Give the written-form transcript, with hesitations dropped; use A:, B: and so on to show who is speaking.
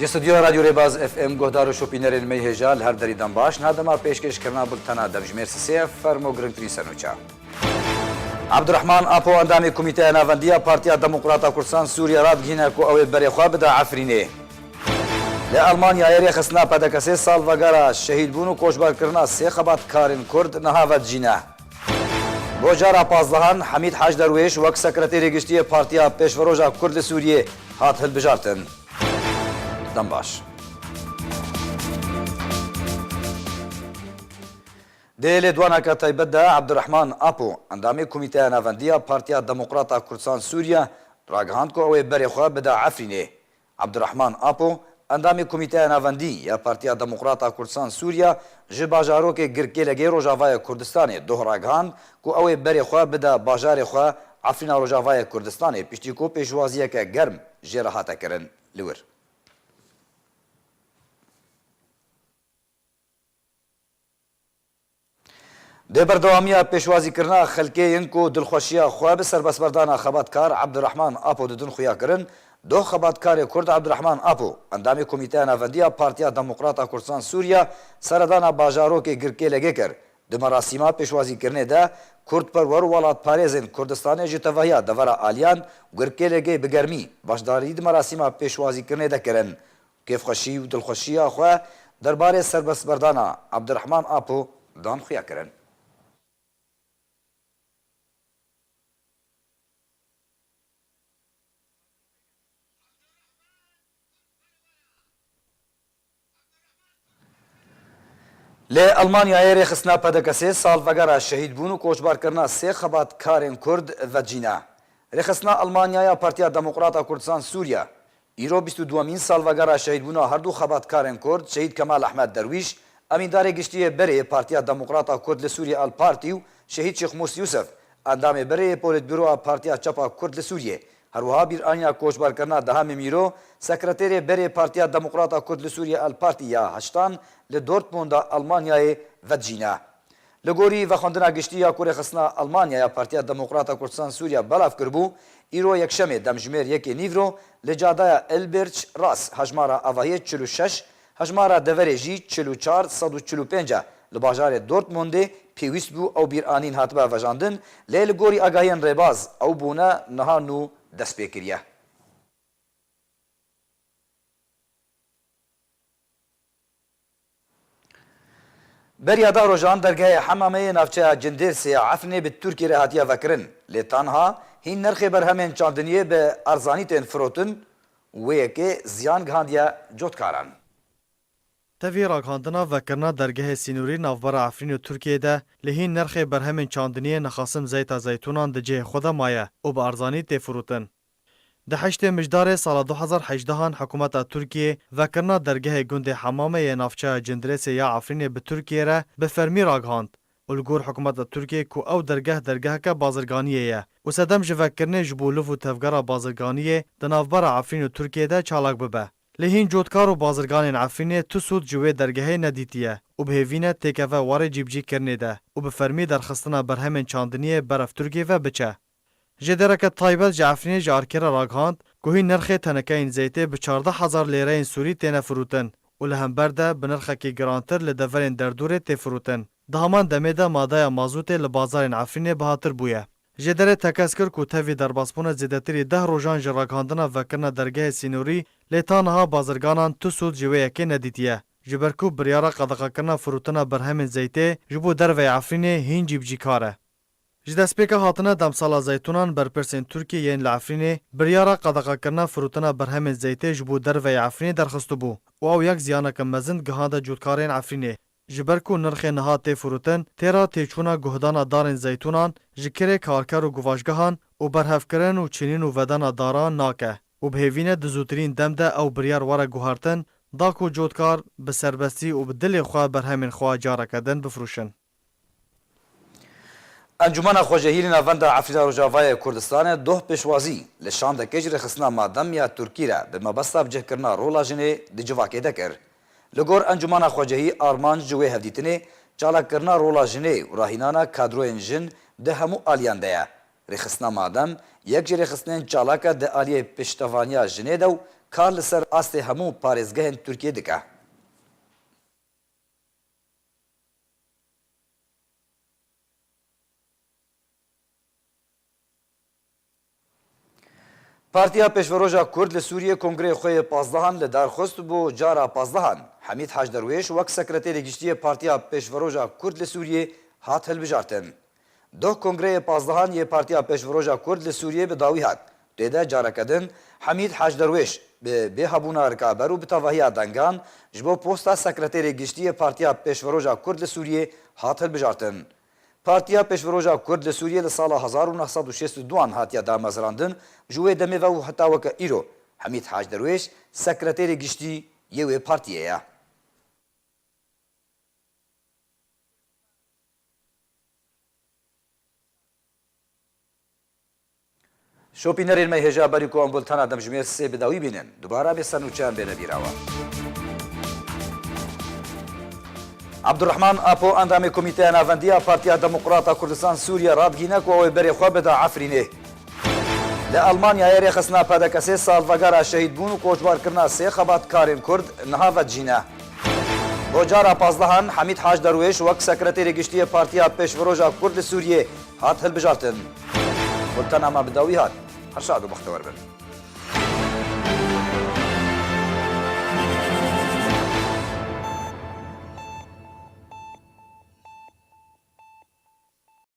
A: استودیو رادیو ریباز اف ام گهدار و شوپینرین می هجال هر دریدن باش نادما پیشکش کرنا بلتنا دمجمیر سیف فرمو گرنگتری سنوچا عبدالرحمن آپو اندامی کمیته ناوندی پارتیا دموکراتا کردستان سوریا راد گینه کو او بری خو بده عفرینه لألمانیا یری خسنا پدکسه سال وگارا شهید بونو کوشبار کرنا سه خبات کارن کرد نهاوت جینه بوجارا پازدهان حمید حاج درویش وک سکرتری گشتی پارتیا پیشوروجا کرد سوریه هات هلبجارتن دنباش دل دوانا که تایبت ده عبدالرحمن آپو اندامی کمیته ناوندی پارتیا دموکراتا کردستان سوریا راگهاند که اوی بری خواه بده عفرینه عبدالرحمن آپو اندامی کمیته ناوندی یا پارتیا دموکراتا کردستان سوریا جه باجارو که گرکی لگه روژاوای کردستان دو راگهاند که اوی بری خواه بده باجار خواه عفرین روژاوای کردستان پشتی کو پیشوازیه که گرم جه راحته کرن لور ده بردوامی پیشوازی کرنا خلکی اینکو دلخوشی خواه به سربسبردان خباتکار عبدالرحمن آپو ددن خویا کرن دو خباتکار کرد عبدالرحمن آپو اندامی کمیته ناوندی پارتیا دموکراتا کردستان سوریا سردان باجارو که گرکی لگه کر ده مراسیما پیشوازی کرنه ده کرد پرور ولات پاریزن کردستان جتوهیا دورا آلیان گرکی لگه بگرمی باشداری ده مراسیما پیشوازی کرنه ده کرن کیف خوشی و دلخوشی خواه درباره سربسبردان عبدالرحمن آپو دان خویا کرن لألمانیا یری خسنا پدکسه سال وگرا شهید بونو کوچبار کرنا سه خبات کارن کرد و جینا رخصنا آلمانیا پارتیا دموکراتا کردستان سوریا ایرو 22 سال وگرا شهید بونو هر دو خبات کارن کرد شهید کمال احمد درویش امیندار گشتی بره پارتیا دموکراتا کرد لسوریا الپارتیو شهید شیخ موسی یوسف اندام بره پولیت بیرو پارتیا چپا کرد لسوریه هر وها بیر آنیا کوچبار کرنا دهم میرو سکرتری بره پارتیا دموکراتا کرد لسوریا الپارتیا هشتان لدورتموند آلمانیای و جینا لگوری و خواندنا گشتی یا کوره خصنا آلمانیا پارتیا دموکراتا کردستان سوریا بلاف کربو ایرو یکشمه دمجمیر یکی نیورو لجادای البرچ راس هجمارا آواهی 46 هجمارا دوره جی 44 145 لباجار دورتموند پیویست بو او بیر آنین هاتبا وجاندن لیل گوری آگاهین ریباز او بونا نهانو دست پیکریه بريادا روجان درگاه حمامه نافچه جندر سی عفنه به ترکی رهاتیا وکرن لتانها هین نرخ برهمین چاندنیه به ارزانی تن فروتن ویکه زیان گهاندیا جوتکاران
B: تفی راگهاندنا وکرنا درگاه سینوری نافبر عفرین و ترکیه ده لهین نرخ برهمین چاندنیه نخاسم زیتا زیتونان ده جه خدا مایه و به ارزانی تی فروتن ده هشت مجدار سال 2018 حکومت ترکیه وکرنا درگاه گند حمامه نافچه جندرس یا عفرین به ترکیه را به فرمی راگهاند. الگور حکومت ترکیه کو او درگاه که بازرگانیه و سدم جوکرنه جبولوف و تفگار بازرگانیه ده نافبر عفرین و ترکیه ده چالاک ببه. لهین جوتکار و بازرگان عفرین تو سود جوه درگاه ندیتیه و به هیوینه تکفه واره جیبجی کرنه ده و به فرمی درخستنا برهمن چاندنیه برف ترکیه و بچه. جدرک طایبت جعفرین جارکر راگهاند گوهی نرخ تنکه این زیته به 14,000 لیره این سوری تینه فروتن و لهم برده به نرخ که گرانتر لدورین دردور تی فروتن. دهمان دمیده ماده مازوت لبازار عفرین بهاتر بویه. جدره تکس کرد که تاوی در باسپون زیدتری 10 روزان جراگهاندنا وکرنا درگاه سینوری لیتانها بازرگانان تو سود جوه یکی ندیتیه. جبرکو بریارا قدقا کرنا فروتنا برهمین زیته جبو در وی عفرین هین جیبجی کاره. جدسپیکا هاتنه دمسالا زیتونان برپرسین ترکیه ین لعفرینه بریارا قدقا کرنا فروتنا برهمین زیته جبو در وی عفرینه درخستو بو و او یک زیانک مزند گهانده جودکارین عفرینه جبرکو نرخ نهات فروتن تیرا تیچونا گهدانا دارین زیتونان جکره کارکر و گواجگهان و برهفکرن و چینین و ودانا داران ناکه و بهوینه دزوترین دمده او بریار واره گوهارتن داکو جودکار به سربستی و به دل خواه برهمین خواه جارکدن بفروشن.
A: انجمن خوجهیل ناوند عفرین روجاوای کردستان دو پیشوازی لشان دکج رخصنا مادم یا ترکی را به مبسط بجه کرنا رولا جنه دجواکه دکر لگور انجمن خوجهی آرمان جوه هفدیتنه چالا کرنا رولا جنه و راهینانا کادرو انجن ده همو آلیان ده رخصنا مادم یک جه رخصنین چالاکا ده آلیه پشتوانیا جنه دو کار لەسەر ئاستی هەموو پارێزگەهێن تورکیە دکە. پارتیا پێشڤڕۆژە کورد لە سووریە کۆنگرەی خۆی پازدەهان لە دارخست بۆ جارا پازدەهان. حەمید حاج دەروێش وەک سەکرەتێری گشتیە پارتیا پێشڤڕۆژە کورد لە سووریە هات هەلبژارتن. دۆ کۆنگرەیە پازدەهان یە پارتیا پێشڤڕۆژە کورد لە سووریە بەداوی هات. تێدا جارەکەدن حەمید حاج دەروێش بێهەبوونا ڕکابەر و بتەڤاهیە دەنگان ji bo posta sekreterê giştiyê Partiya Pêşveroja Kurd li Sûriyê hat hilbijartin. Partiya Pêşveroja Kurd li Sûriyê li sala 1962 hatiye damezrandin ji wê demê ve û heta weke îro. Hemîd Hac Derwêş sekreterê giştî yê wê partiyê ye. Şopînerên me hêja berî ku em bultana demjimêr sê bi dawî bînin. Dubara bê senûçeyan bêne bîrawa. Abdurrahman Apo endamê Komîteya Navendiya Partiya Demokrata Kurdistan Sûriye radgîne ku ew ê berê xwe bida Efrînê. Li Almanyayê rêxistina pedekesê salvegera şehîdbûn û koçbarkirina sê xebatkarên Kurd niha vedicîne. Bo cara pazdehan Hemîd Hac Derwêş wek sekreterê giştiyê Partiya Pêşveroja Kurd li Sûriyê hat hilbijartin. Bultena me bi dawî hat. Herşad û bextewar bin.